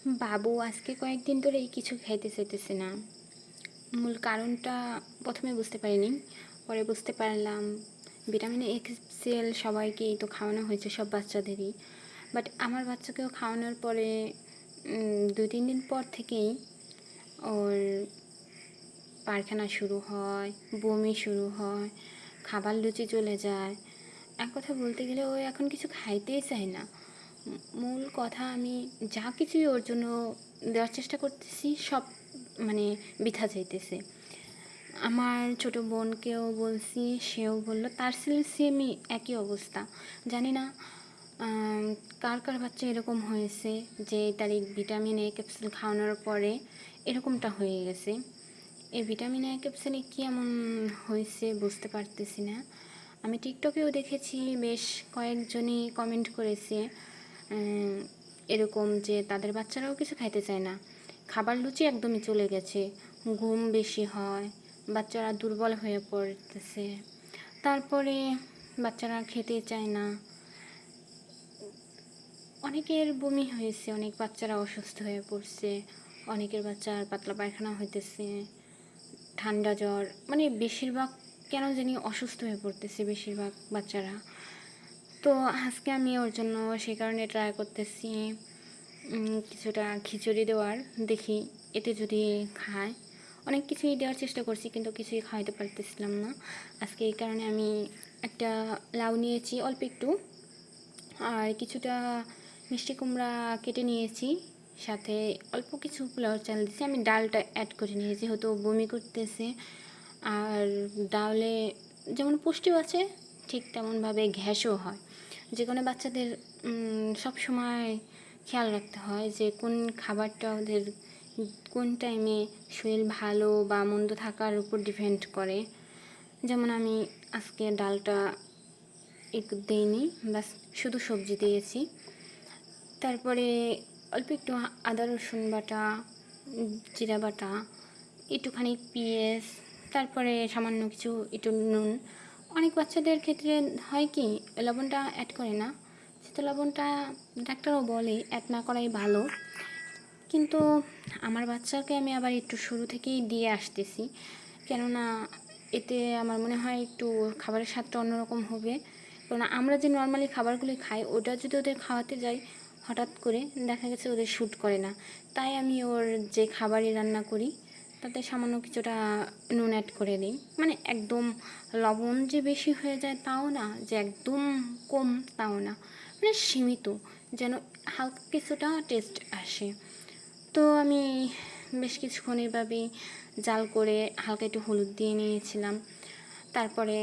বাবু আজকে কয়েকদিন ধরেই কিছু খাইতে চাইতেছে না। মূল কারণটা প্রথমে বুঝতে পারিনি, পরে বুঝতে পারলাম ভিটামিন এক্সেল সবাইকেই তো খাওয়ানো হয়েছে, সব বাচ্চাদেরই। বাট আমার বাচ্চাকেও খাওয়ানোর পরে 2-3 দিন পর থেকেই ওর পায়খানা শুরু হয়, বমি শুরু হয়, খাবার রুচি চলে যায়। এক কথা বলতে গেলে ও এখন কিছু খাইতেই চায় না। মূল কথা, আমি যা কিছুই ওর জন্য দেওয়ার চেষ্টা করতেছি সব মানে বৃথা যাইতেছে। আমার ছোট বোনকেও বলছি, সেও বললো, তার সেমই একই অবস্থা। জানি না কার কার বাচ্চা এরকম হয়েছে যে তারিখ ভিটামিন এ ক্যাপসুল খাওয়ানোর পরে এরকমটা হয়ে গেছে। এই ভিটামিন এ ক্যাপসুলে কি এমন হয়েছে বুঝতে পারতেছি না। আমি টিকটকেও দেখেছি, বেশ কয়েকজনই কমেন্ট করেছে এরকম যে তাদের বাচ্চারাও কিছু খাইতে চায় না, খাবার রুচি একদমই চলে গেছে, ঘুম বেশি হয়, বাচ্চারা দুর্বল হয়ে পড়তেছে, তারপরে বাচ্চারা খেতে চায় না, অনেকের বমি হয়েছে, অনেক বাচ্চারা অসুস্থ হয়ে পড়ছে, অনেকের বাচ্চার পাতলা পায়খানা হইতেছে, ঠান্ডা জ্বর, মানে বেশিরভাগ কেন জানি অসুস্থ হয়ে পড়তেছে বেশিরভাগ বাচ্চারা। তো আজকে আমি ওর জন্য সেই কারণে ট্রাই করতেছি কিছুটা খিচুড়ি দেওয়ার, দেখি এতে যদি খায়। অনেক কিছুই দেওয়ার চেষ্টা করছি কিন্তু কিছুই খাওয়াইতে পারতেছিলাম না। আজকে এই কারণে আমি একটা লাউ নিয়েছি অল্প একটু, আর কিছুটা মিষ্টি কুমড়া কেটে নিয়েছি, সাথে অল্প কিছু পোলাওর চাল দিয়েছি। আমি ডালটা অ্যাড করে নিয়েছি, যেহেতু বমি করতেছে। আর ডালে যেমন পুষ্টিও আছে, ঠিক তেমনভাবে গ্যাসও হয়। যে কোনো বাচ্চাদের সব সময় খেয়াল রাখতে হয় যে কোন খাবারটা ওদের কোন টাইমে শরীর ভালো বা মন্দ থাকার উপর ডিপেন্ড করে। যেমন আমি আজকে ডালটা একটু দিইনি, বাস শুধু সবজি দিয়েছি। তারপরে অল্প একটু আদা রসুন বাটা, জিরা বাটা, একটুখানি পেঁয়াজ, তারপরে সামান্য কিছু একটু নুন। অনেক বাচ্চাদের ক্ষেত্রে হয় কি লবণটা অ্যাড করে না, সেটা লবণটা ডাক্তারও বলে অ্যাড না করাই ভালো। কিন্তু আমার বাচ্চাকে আমি আবার একটু শুরু থেকেই দিয়ে আসতেছি, কেননা এতে আমার মনে হয় একটু খাবারের স্বাদটা অন্যরকম হবে। কেননা আমরা যে নর্মালি খাবারগুলি খাই, ওটা যদি ওদের খাওয়াতে যাই হঠাৎ করে দেখা গেছে ওদের শ্যুট করে না। তাই আমি ওর যে খাবারই রান্না করি তাতে সামান্য কিছুটা নুন অ্যাড করে দিই। মানে একদম লবণ যে বেশি হয়ে যায় তাও না, যে একদম কম তাও না, মানে সীমিত, যেন হালকা কিছুটা টেস্ট আসে। তো আমি বেশ কিছুক্ষণ এভাবেই জাল করে হালকা একটু হলুদ দিয়ে নিয়েছিলাম। তারপরে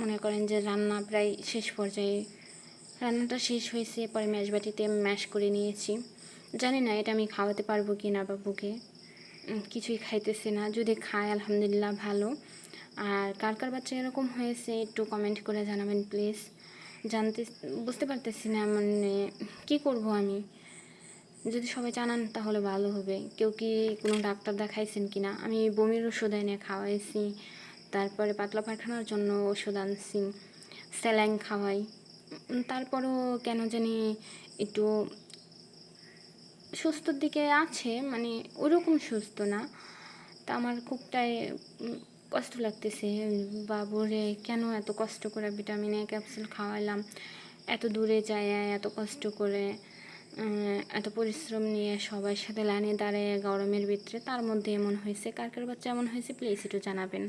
মনে করেন যে রান্না প্রায় শেষ পর্যায়ে, রান্নাটা শেষ হয়েছে, পরে ম্যাশবাটিতে ম্যাশ করে নিয়েছি। জানি না এটা আমি খাওয়াতে পারবো কি না বাবুকে, কিছুই খাইতেছে না। যদি খায় আলহামদুলিল্লাহ ভালো। আর কার কার বাচ্চা এরকম হয়েছে একটু কমেন্ট করে জানাবেন প্লিজ। জানতে বুঝতে পারতেছি না, মানে কী করব আমি। যদি সবাই জানান তাহলে ভালো হবে। কেউ কি কোনো ডাক্তার দেখাইছেন কি না? আমি বমির ওষুধ এনে খাওয়াইছি, তারপরে পাতলা পায়খানার জন্য ওষুধ আনছি, স্যালাইন খাওয়াই। তারপরও কেন জানি একটু সুস্থর দিকে আছে, মানে ওরকম সুস্থ না। তা আমার খুবটাই কষ্ট লাগতেছে। বাবুরে কেন এত কষ্ট করে ভিটামিন এ ক্যাপসুল খাওয়াইলাম, এত দূরে যায় এত কষ্ট করে, এত পরিশ্রম নিয়ে সবার সাথে লাইনে দাঁড়িয়ে গরমের ভিতরে, তার মধ্যে এমন হয়েছে। কার কার বাচ্চা এমন হয়েছে প্লিজ একটু জানাবেন।